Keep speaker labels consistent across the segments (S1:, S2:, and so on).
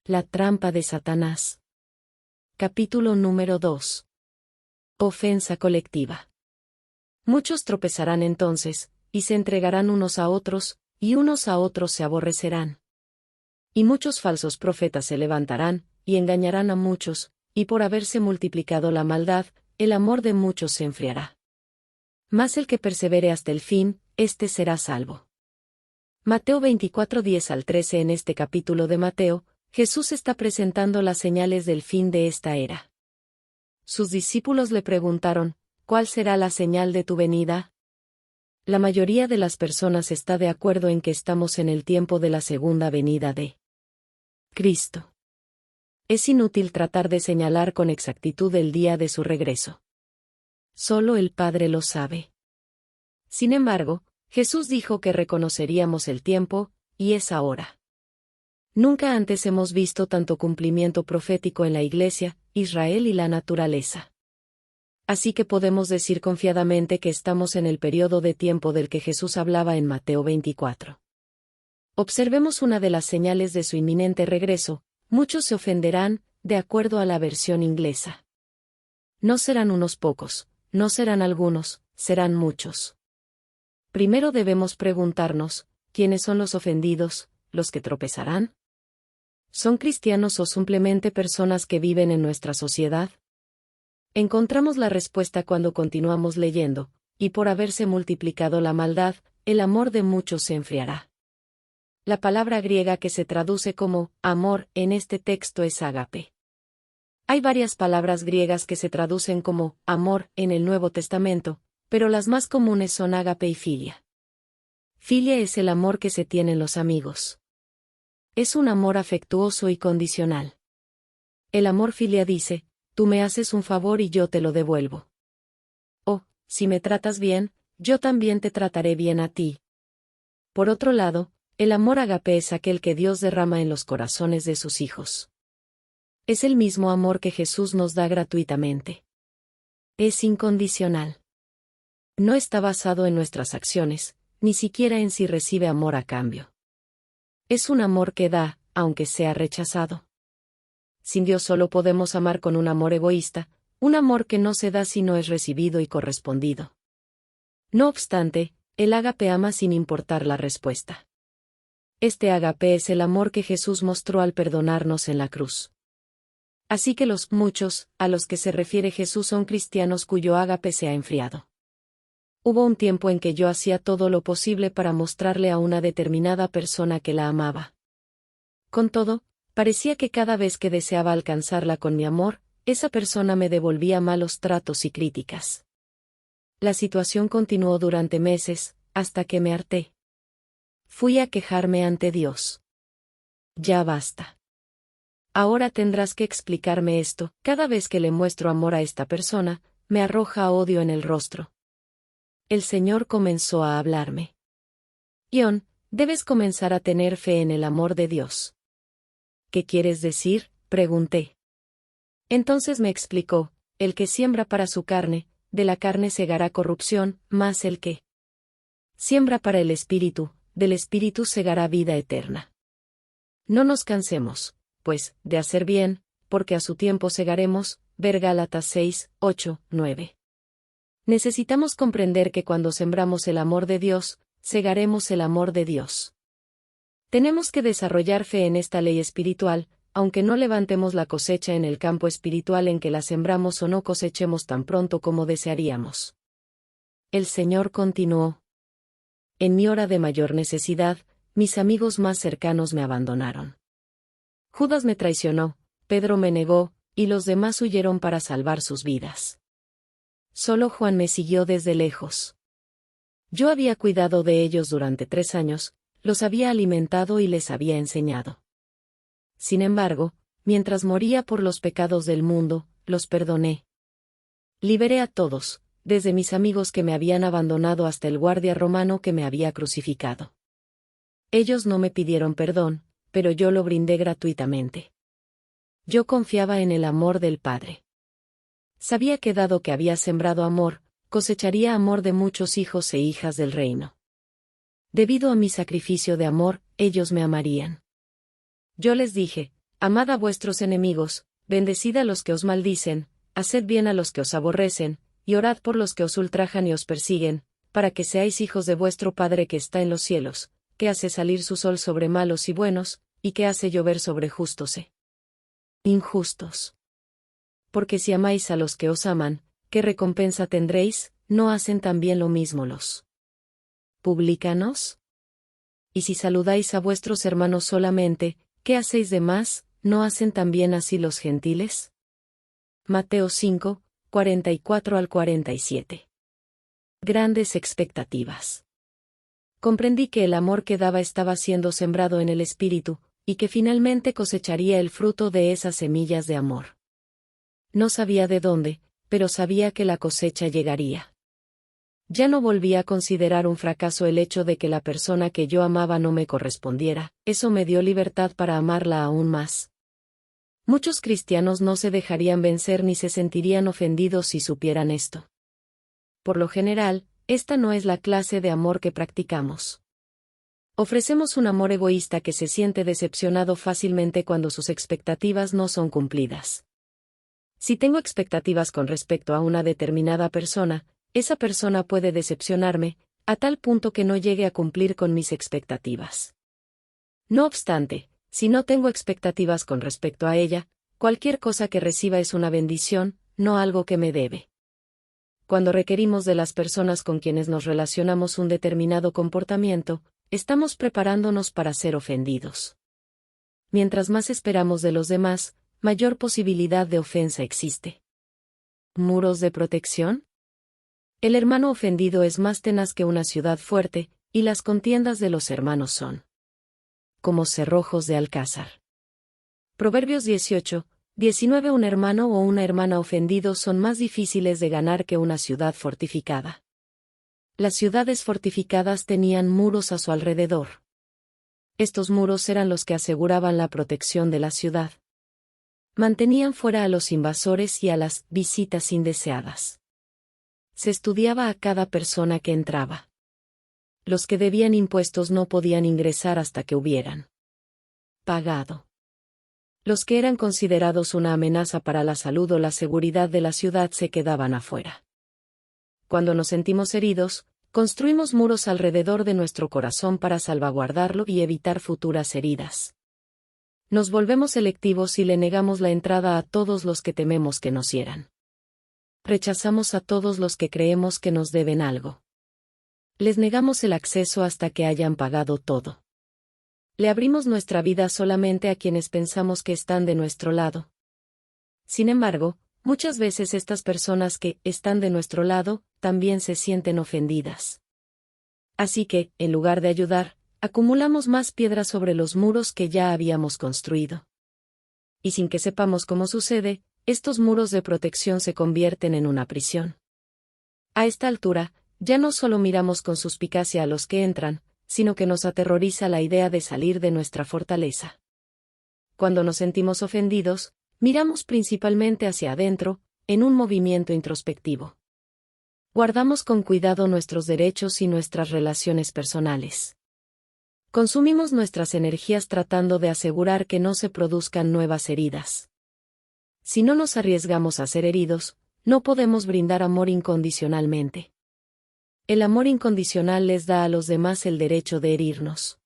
S1: La trampa de Satanás. Capítulo número 2. Ofensa colectiva. Muchos tropezarán entonces, y se entregarán unos a otros, y unos a otros se aborrecerán. Y muchos falsos profetas se levantarán, y engañarán a muchos, y por haberse multiplicado la maldad, el amor de muchos se enfriará. Mas el que persevere hasta el fin, éste será salvo. Mateo 24, 10 al 13. En este capítulo de Mateo, Jesús está presentando las señales del fin de esta era. Sus discípulos le preguntaron, ¿cuál será la señal de tu venida? La mayoría de las personas está de acuerdo en que estamos en el tiempo de la segunda venida de Cristo. Es inútil tratar de señalar con exactitud el día de su regreso. Solo el Padre lo sabe. Sin embargo, Jesús dijo que reconoceríamos el tiempo, y es ahora. Nunca antes hemos visto tanto cumplimiento profético en la Iglesia, Israel y la naturaleza. Así que podemos decir confiadamente que estamos en el periodo de tiempo del que Jesús hablaba en Mateo 24. Observemos una de las señales de su inminente regreso. Muchos se ofenderán, de acuerdo a la versión inglesa. No serán unos pocos, no serán algunos, serán muchos. Primero debemos preguntarnos, ¿quiénes son los ofendidos, los que tropezarán? ¿Son cristianos o simplemente personas que viven en nuestra sociedad? Encontramos la respuesta cuando continuamos leyendo, y por haberse multiplicado la maldad, el amor de muchos se enfriará. La palabra griega que se traduce como amor en este texto es ágape. Hay varias palabras griegas que se traducen como amor en el Nuevo Testamento, pero las más comunes son ágape y filia. Filia es el amor que se tienen los amigos. Es un amor afectuoso y condicional. El amor filia dice, tú me haces un favor y yo te lo devuelvo. O, si me tratas bien, yo también te trataré bien a ti. Por otro lado, el amor ágape es aquel que Dios derrama en los corazones de sus hijos. Es el mismo amor que Jesús nos da gratuitamente. Es incondicional. No está basado en nuestras acciones, ni siquiera en si recibe amor a cambio. Es un amor que da, aunque sea rechazado. Sin Dios solo podemos amar con un amor egoísta, un amor que no se da si no es recibido y correspondido. No obstante, el ágape ama sin importar la respuesta. Este ágape es el amor que Jesús mostró al perdonarnos en la cruz. Así que los muchos, a los que se refiere Jesús son cristianos cuyo ágape se ha enfriado. Hubo un tiempo en que yo hacía todo lo posible para mostrarle a una determinada persona que la amaba. Con todo, parecía que cada vez que deseaba alcanzarla con mi amor, esa persona me devolvía malos tratos y críticas. La situación continuó durante meses, hasta que me harté. Fui a quejarme ante Dios. Ya basta. Ahora tendrás que explicarme esto. Cada vez que le muestro amor a esta persona, me arroja odio en el rostro. El Señor comenzó a hablarme. Ion, debes comenzar a tener fe en el amor de Dios. ¿Qué quieres decir?, pregunté. Entonces me explicó, el que siembra para su carne, de la carne segará corrupción, mas el que siembra para el Espíritu, del Espíritu segará vida eterna. No nos cansemos, pues, de hacer bien, porque a su tiempo segaremos, ver Gálatas 6, 8, 9. Necesitamos comprender que cuando sembramos el amor de Dios, segaremos el amor de Dios. Tenemos que desarrollar fe en esta ley espiritual, aunque no levantemos la cosecha en el campo espiritual en que la sembramos o no cosechemos tan pronto como desearíamos. El Señor continuó. En mi hora de mayor necesidad, mis amigos más cercanos me abandonaron. Judas me traicionó, Pedro me negó, y los demás huyeron para salvar sus vidas. Solo Juan me siguió desde lejos. Yo había cuidado de ellos durante 3 años, los había alimentado y les había enseñado. Sin embargo, mientras moría por los pecados del mundo, los perdoné. Liberé a todos, desde mis amigos que me habían abandonado hasta el guardia romano que me había crucificado. Ellos no me pidieron perdón, pero yo lo brindé gratuitamente. Yo confiaba en el amor del Padre. Sabía que dado que había sembrado amor, cosecharía amor de muchos hijos e hijas del reino. Debido a mi sacrificio de amor, ellos me amarían. Yo les dije, Amad a vuestros enemigos, bendecid a los que os maldicen, haced bien a los que os aborrecen, y orad por los que os ultrajan y os persiguen, para que seáis hijos de vuestro Padre que está en los cielos, que hace salir su sol sobre malos y buenos, y que hace llover sobre justos e injustos. Porque si amáis a los que os aman, ¿qué recompensa tendréis? ¿No hacen también lo mismo los publicanos? Y si saludáis a vuestros hermanos solamente, ¿qué hacéis de más? ¿No hacen también así los gentiles? Mateo 5, 44 al 47. Grandes expectativas. Comprendí que el amor que daba estaba siendo sembrado en el espíritu, y que finalmente cosecharía el fruto de esas semillas de amor. No sabía de dónde, pero sabía que la cosecha llegaría. Ya no volví a considerar un fracaso el hecho de que la persona que yo amaba no me correspondiera, eso me dio libertad para amarla aún más. Muchos cristianos no se dejarían vencer ni se sentirían ofendidos si supieran esto. Por lo general, esta no es la clase de amor que practicamos. Ofrecemos un amor egoísta que se siente decepcionado fácilmente cuando sus expectativas no son cumplidas. Si tengo expectativas con respecto a una determinada persona, esa persona puede decepcionarme, a tal punto que no llegue a cumplir con mis expectativas. No obstante, si no tengo expectativas con respecto a ella, cualquier cosa que reciba es una bendición, no algo que me debe. Cuando requerimos de las personas con quienes nos relacionamos un determinado comportamiento, estamos preparándonos para ser ofendidos. Mientras más esperamos de los demás, mayor posibilidad de ofensa existe. ¿Muros de protección? El hermano ofendido es más tenaz que una ciudad fuerte, y las contiendas de los hermanos son como cerrojos de alcázar. Proverbios 18, 19. Un hermano o una hermana ofendidos son más difíciles de ganar que una ciudad fortificada. Las ciudades fortificadas tenían muros a su alrededor. Estos muros eran los que aseguraban la protección de la ciudad. Mantenían fuera a los invasores y a las visitas indeseadas. Se estudiaba a cada persona que entraba. Los que debían impuestos no podían ingresar hasta que hubieran pagado. Los que eran considerados una amenaza para la salud o la seguridad de la ciudad se quedaban afuera. Cuando nos sentimos heridos, construimos muros alrededor de nuestro corazón para salvaguardarlo y evitar futuras heridas. Nos volvemos selectivos y le negamos la entrada a todos los que tememos que nos hieran. Rechazamos a todos los que creemos que nos deben algo. Les negamos el acceso hasta que hayan pagado todo. Le abrimos nuestra vida solamente a quienes pensamos que están de nuestro lado. Sin embargo, muchas veces estas personas que están de nuestro lado, también se sienten ofendidas. Así que, en lugar de ayudar, acumulamos más piedras sobre los muros que ya habíamos construido. Y sin que sepamos cómo sucede, estos muros de protección se convierten en una prisión. A esta altura, ya no solo miramos con suspicacia a los que entran, sino que nos aterroriza la idea de salir de nuestra fortaleza. Cuando nos sentimos ofendidos, miramos principalmente hacia adentro, en un movimiento introspectivo. Guardamos con cuidado nuestros derechos y nuestras relaciones personales. Consumimos nuestras energías tratando de asegurar que no se produzcan nuevas heridas. Si no nos arriesgamos a ser heridos, no podemos brindar amor incondicionalmente. El amor incondicional les da a los demás el derecho de herirnos.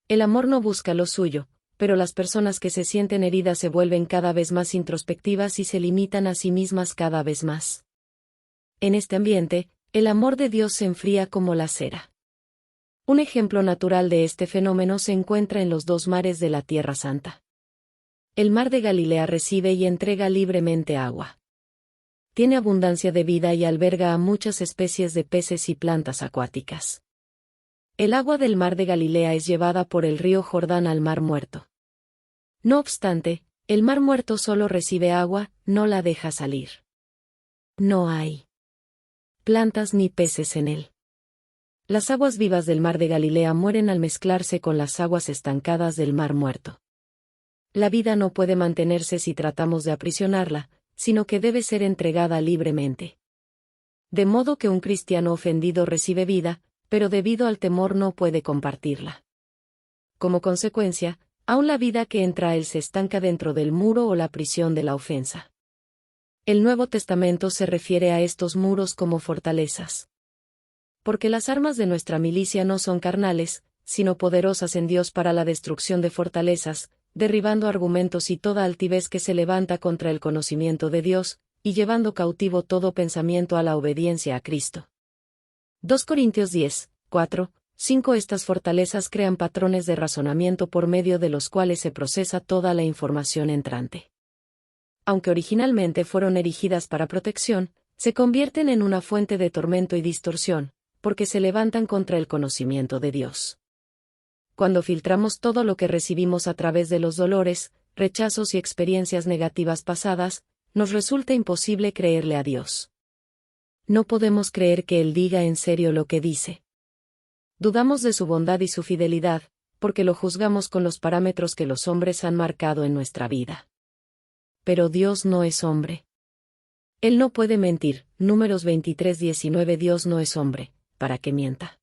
S1: El amor no busca lo suyo, pero las personas que se sienten heridas se vuelven cada vez más introspectivas y se limitan a sí mismas cada vez más. En este ambiente, el amor de Dios se enfría como la cera. Un ejemplo natural de este fenómeno se encuentra en los dos mares de la Tierra Santa. El mar de Galilea recibe y entrega libremente agua. Tiene abundancia de vida y alberga a muchas especies de peces y plantas acuáticas. El agua del mar de Galilea es llevada por el río Jordán al mar Muerto. No obstante, el mar Muerto solo recibe agua, no la deja salir. No hay plantas ni peces en él. Las aguas vivas del mar de Galilea mueren al mezclarse con las aguas estancadas del mar Muerto. La vida no puede mantenerse si tratamos de aprisionarla, sino que debe ser entregada libremente. De modo que un cristiano ofendido recibe vida, pero debido al temor no puede compartirla. Como consecuencia, aún la vida que entra a él se estanca dentro del muro o la prisión de la ofensa. El Nuevo Testamento se refiere a estos muros como fortalezas. Porque las armas de nuestra milicia no son carnales, sino poderosas en Dios para la destrucción de fortalezas, derribando argumentos y toda altivez que se levanta contra el conocimiento de Dios, y llevando cautivo todo pensamiento a la obediencia a Cristo. 2 Corintios 10, 4, 5 Estas fortalezas crean patrones de razonamiento por medio de los cuales se procesa toda la información entrante. Aunque originalmente fueron erigidas para protección, se convierten en una fuente de tormento y distorsión, porque se levantan contra el conocimiento de Dios. Cuando filtramos todo lo que recibimos a través de los dolores, rechazos y experiencias negativas pasadas, nos resulta imposible creerle a Dios. No podemos creer que Él diga en serio lo que dice. Dudamos de su bondad y su fidelidad, porque lo juzgamos con los parámetros que los hombres han marcado en nuestra vida. Pero Dios no es hombre. Él no puede mentir. Números 23:19 Dios no es hombre, para que mienta.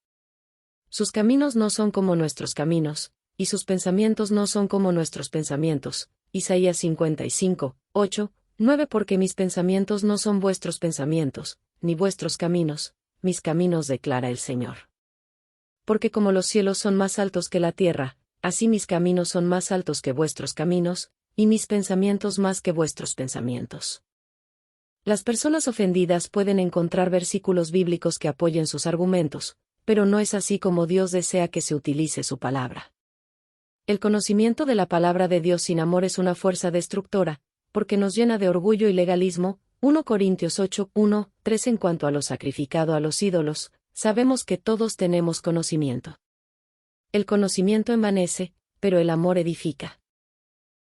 S1: Sus caminos no son como nuestros caminos, y sus pensamientos no son como nuestros pensamientos. Isaías 55, 8, 9 Porque mis pensamientos no son vuestros pensamientos, ni vuestros caminos, mis caminos declara el Señor. Porque como los cielos son más altos que la tierra, así mis caminos son más altos que vuestros caminos, y mis pensamientos más que vuestros pensamientos. Las personas ofendidas pueden encontrar versículos bíblicos que apoyen sus argumentos, pero no es así como Dios desea que se utilice su palabra. El conocimiento de la palabra de Dios sin amor es una fuerza destructora, porque nos llena de orgullo y legalismo. 1 Corintios 8, 1, 3 En cuanto a lo sacrificado a los ídolos, sabemos que todos tenemos conocimiento. El conocimiento envanece, pero el amor edifica.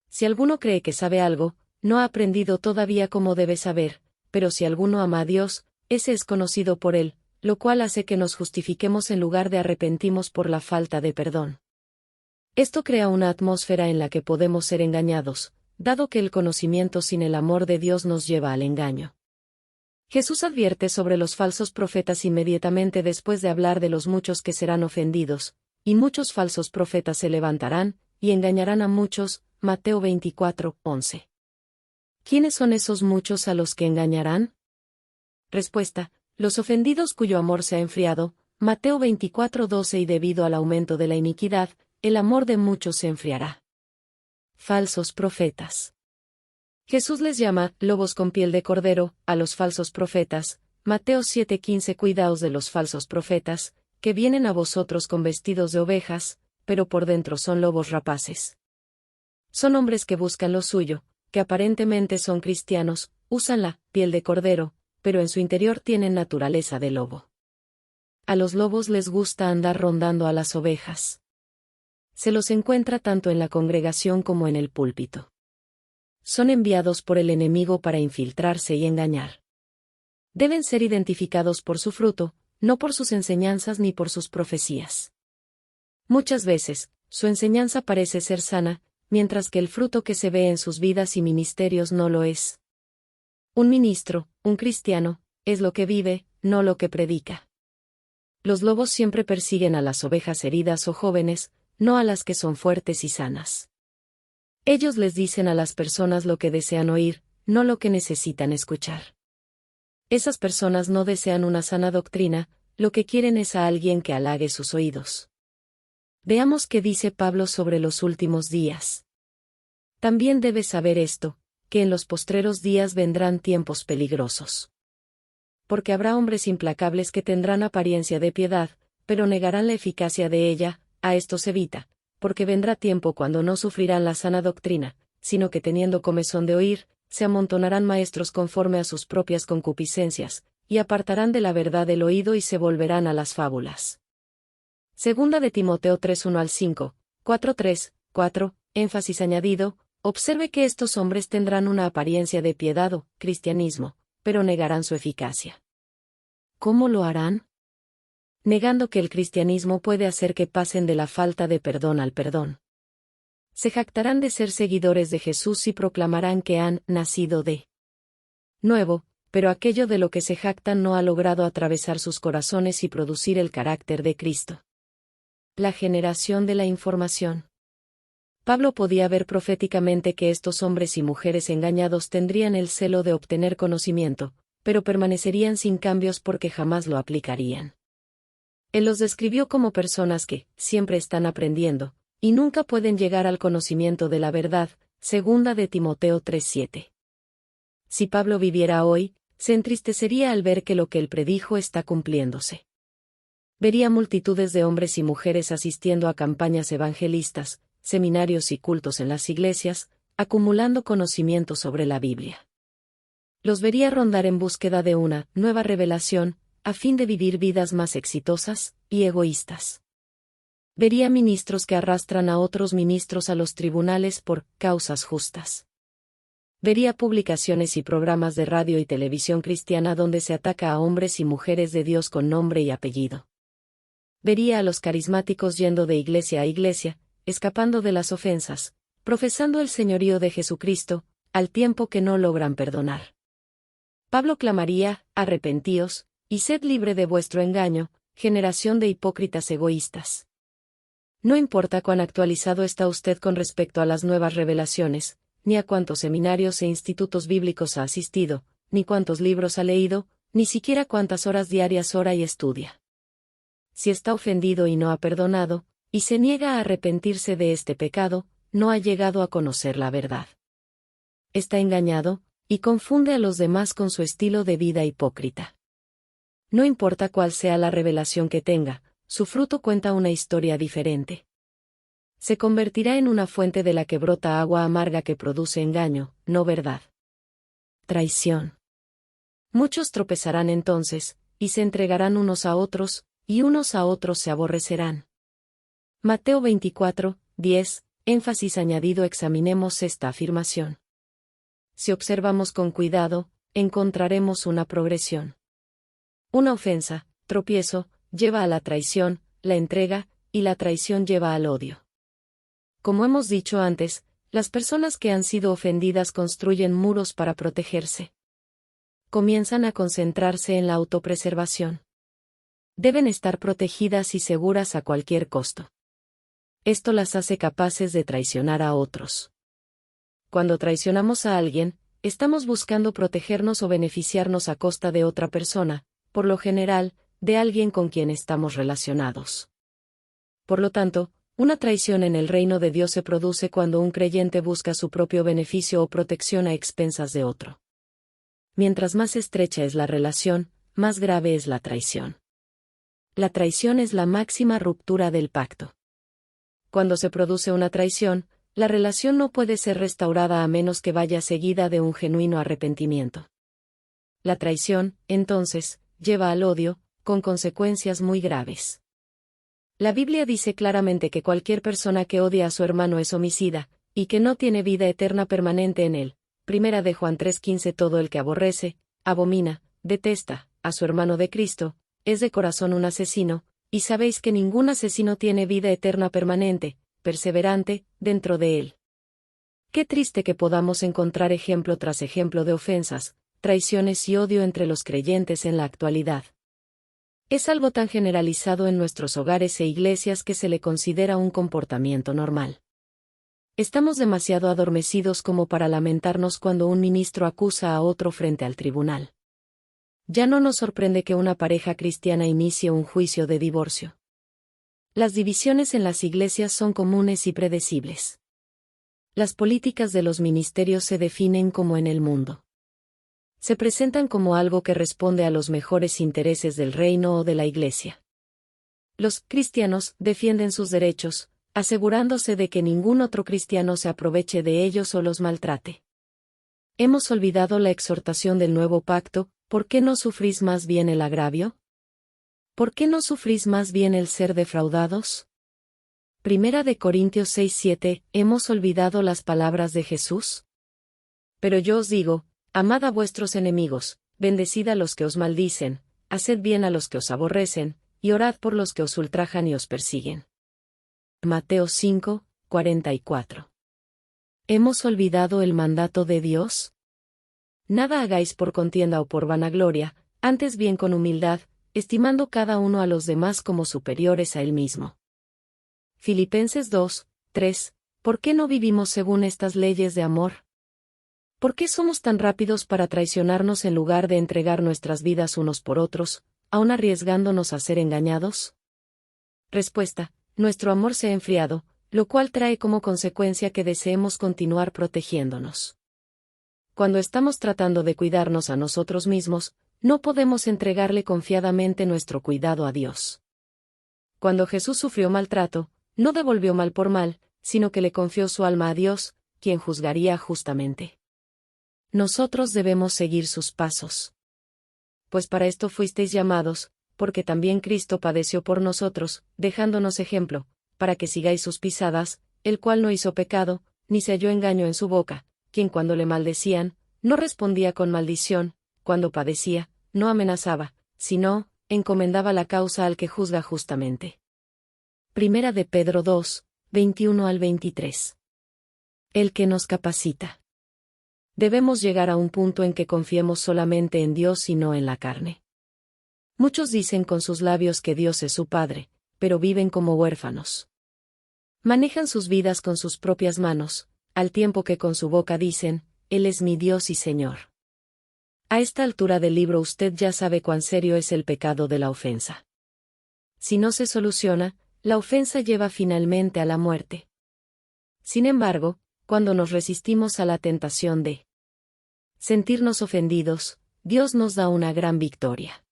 S1: Si alguno cree que sabe algo, no ha aprendido todavía cómo debe saber, pero si alguno ama a Dios, ese es conocido por él, lo cual hace que nos justifiquemos en lugar de arrepentimos por la falta de perdón. Esto crea una atmósfera en la que podemos ser engañados, dado que el conocimiento sin el amor de Dios nos lleva al engaño. Jesús advierte sobre los falsos profetas inmediatamente después de hablar de los muchos que serán ofendidos, y muchos falsos profetas se levantarán, y engañarán a muchos. Mateo 24, 11. ¿Quiénes son esos muchos a los que engañarán? Respuesta: los ofendidos cuyo amor se ha enfriado. Mateo 24, 12 Y debido al aumento de la iniquidad, el amor de muchos se enfriará. Falsos profetas. Jesús les llama lobos con piel de cordero a los falsos profetas. Mateo 7:15 Cuidaos de los falsos profetas, que vienen a vosotros con vestidos de ovejas, pero por dentro son lobos rapaces. Son hombres que buscan lo suyo, que aparentemente son cristianos, usan la piel de cordero, pero en su interior tienen naturaleza de lobo. A los lobos les gusta andar rondando a las ovejas. Se los encuentra tanto en la congregación como en el púlpito. Son enviados por el enemigo para infiltrarse y engañar. Deben ser identificados por su fruto, no por sus enseñanzas ni por sus profecías. Muchas veces, su enseñanza parece ser sana, mientras que el fruto que se ve en sus vidas y ministerios no lo es. Un ministro, un cristiano, es lo que vive, no lo que predica. Los lobos siempre persiguen a las ovejas heridas o jóvenes, no a las que son fuertes y sanas. Ellos les dicen a las personas lo que desean oír, no lo que necesitan escuchar. Esas personas no desean una sana doctrina, lo que quieren es a alguien que halague sus oídos. Veamos qué dice Pablo sobre los últimos días. También debes saber esto, que en los postreros días vendrán tiempos peligrosos. Porque habrá hombres implacables que tendrán apariencia de piedad, pero negarán la eficacia de ella. A esto se evita, porque vendrá tiempo cuando no sufrirán la sana doctrina, sino que teniendo comezón de oír, se amontonarán maestros conforme a sus propias concupiscencias, y apartarán de la verdad el oído y se volverán a las fábulas. Segunda de Timoteo 3:1-5, 4:3, 4, énfasis añadido, observe que estos hombres tendrán una apariencia de piedad o cristianismo, pero negarán su eficacia. ¿Cómo lo harán? Negando que el cristianismo puede hacer que pasen de la falta de perdón al perdón. Se jactarán de ser seguidores de Jesús y proclamarán que han nacido de nuevo, pero aquello de lo que se jactan no ha logrado atravesar sus corazones y producir el carácter de Cristo. La generación de la información. Pablo podía ver proféticamente que estos hombres y mujeres engañados tendrían el celo de obtener conocimiento, pero permanecerían sin cambios porque jamás lo aplicarían. Él los describió como personas que siempre están aprendiendo, y nunca pueden llegar al conocimiento de la verdad, segunda de Timoteo 3:7. Si Pablo viviera hoy, se entristecería al ver que lo que él predijo está cumpliéndose. Vería multitudes de hombres y mujeres asistiendo a campañas evangelistas, seminarios y cultos en las iglesias, acumulando conocimiento sobre la Biblia. Los vería rondar en búsqueda de una nueva revelación, a fin de vivir vidas más exitosas y egoístas. Vería ministros que arrastran a otros ministros a los tribunales por causas justas. Vería publicaciones y programas de radio y televisión cristiana donde se ataca a hombres y mujeres de Dios con nombre y apellido. Vería a los carismáticos yendo de iglesia a iglesia, escapando de las ofensas, profesando el señorío de Jesucristo, al tiempo que no logran perdonar. Pablo clamaría: arrepentíos, y sed libre de vuestro engaño, generación de hipócritas egoístas. No importa cuán actualizado está usted con respecto a las nuevas revelaciones, ni a cuántos seminarios e institutos bíblicos ha asistido, ni cuántos libros ha leído, ni siquiera cuántas horas diarias ora y estudia. Si está ofendido y no ha perdonado, y se niega a arrepentirse de este pecado, no ha llegado a conocer la verdad. Está engañado, y confunde a los demás con su estilo de vida hipócrita. No importa cuál sea la revelación que tenga, su fruto cuenta una historia diferente. Se convertirá en una fuente de la que brota agua amarga que produce engaño, no verdad. Traición. Muchos tropezarán entonces, y se entregarán unos a otros, y unos a otros se aborrecerán. Mateo 24:10, énfasis añadido. Examinemos esta afirmación. Si observamos con cuidado, encontraremos una progresión. Una ofensa, tropiezo, lleva a la traición, la entrega, y la traición lleva al odio. Como hemos dicho antes, las personas que han sido ofendidas construyen muros para protegerse. Comienzan a concentrarse en la autopreservación. Deben estar protegidas y seguras a cualquier costo. Esto las hace capaces de traicionar a otros. Cuando traicionamos a alguien, estamos buscando protegernos o beneficiarnos a costa de otra persona, por lo general, de alguien con quien estamos relacionados. Por lo tanto, una traición en el reino de Dios se produce cuando un creyente busca su propio beneficio o protección a expensas de otro. Mientras más estrecha es la relación, más grave es la traición. La traición es la máxima ruptura del pacto. Cuando se produce una traición, la relación no puede ser restaurada a menos que vaya seguida de un genuino arrepentimiento. La traición, entonces, lleva al odio, con consecuencias muy graves. La Biblia dice claramente que cualquier persona que odia a su hermano es homicida, y que no tiene vida eterna permanente en él. Primera de Juan 3:15. Todo el que aborrece, abomina, detesta, a su hermano de Cristo, es de corazón un asesino, y sabéis que ningún asesino tiene vida eterna permanente, perseverante, dentro de él. Qué triste que podamos encontrar ejemplo tras ejemplo de ofensas, traiciones y odio entre los creyentes en la actualidad. Es algo tan generalizado en nuestros hogares e iglesias que se le considera un comportamiento normal. Estamos demasiado adormecidos como para lamentarnos cuando un ministro acusa a otro frente al tribunal. Ya no nos sorprende que una pareja cristiana inicie un juicio de divorcio. Las divisiones en las iglesias son comunes y predecibles. Las políticas de los ministerios se definen como en el mundo. Se presentan como algo que responde a los mejores intereses del reino o de la iglesia. Los cristianos defienden sus derechos, asegurándose de que ningún otro cristiano se aproveche de ellos o los maltrate. Hemos olvidado la exhortación del nuevo pacto: ¿por qué no sufrís más bien el agravio? ¿Por qué no sufrís más bien el ser defraudados? Primera de Corintios 6:7. ¿Hemos olvidado las palabras de Jesús? Pero yo os digo, amad a vuestros enemigos, bendecid a los que os maldicen, haced bien a los que os aborrecen, y orad por los que os ultrajan y os persiguen. Mateo 5:44. ¿Hemos olvidado el mandato de Dios? Nada hagáis por contienda o por vanagloria, antes bien con humildad, estimando cada uno a los demás como superiores a él mismo. Filipenses 2:3. ¿Por qué no vivimos según estas leyes de amor? ¿Por qué somos tan rápidos para traicionarnos en lugar de entregar nuestras vidas unos por otros, aun arriesgándonos a ser engañados? Respuesta: nuestro amor se ha enfriado, lo cual trae como consecuencia que deseemos continuar protegiéndonos. Cuando estamos tratando de cuidarnos a nosotros mismos, no podemos entregarle confiadamente nuestro cuidado a Dios. Cuando Jesús sufrió maltrato, no devolvió mal por mal, sino que le confió su alma a Dios, quien juzgaría justamente. Nosotros debemos seguir sus pasos. Pues para esto fuisteis llamados, porque también Cristo padeció por nosotros, dejándonos ejemplo, para que sigáis sus pisadas, el cual no hizo pecado, ni se halló engaño en su boca, quien cuando le maldecían, no respondía con maldición, cuando padecía, no amenazaba, sino, encomendaba la causa al que juzga justamente. Primera de Pedro 2, 21 al 23. El que nos capacita. Debemos llegar a un punto en que confiemos solamente en Dios y no en la carne. Muchos dicen con sus labios que Dios es su Padre, pero viven como huérfanos. Manejan sus vidas con sus propias manos, al tiempo que con su boca dicen, Él es mi Dios y Señor. A esta altura del libro usted ya sabe cuán serio es el pecado de la ofensa. Si no se soluciona, la ofensa lleva finalmente a la muerte. Sin embargo, cuando nos resistimos a la tentación de sentirnos ofendidos, Dios nos da una gran victoria.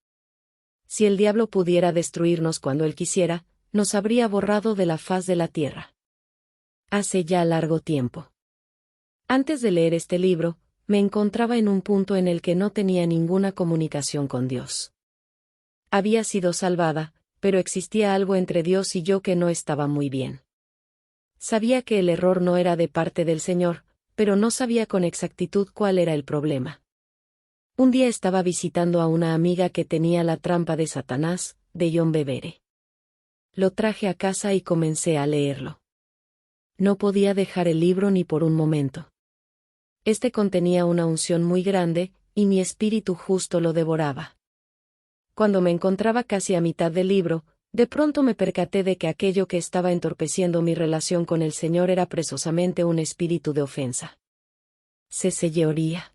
S1: Si el diablo pudiera destruirnos cuando él quisiera, nos habría borrado de la faz de la tierra. Hace ya largo tiempo. Antes de leer este libro, me encontraba en un punto en el que no tenía ninguna comunicación con Dios. Había sido salvada, pero existía algo entre Dios y yo que no estaba muy bien. Sabía que el error no era de parte del Señor, pero no sabía con exactitud cuál era el problema. Un día estaba visitando a una amiga que tenía La trampa de Satanás, de John Bevere. Lo traje a casa y comencé a leerlo. No podía dejar el libro ni por un momento. Este contenía una unción muy grande, y mi espíritu justo lo devoraba. Cuando me encontraba casi a mitad del libro, de pronto me percaté de que aquello que estaba entorpeciendo mi relación con el Señor era precisamente un espíritu de ofensa. Se selloría.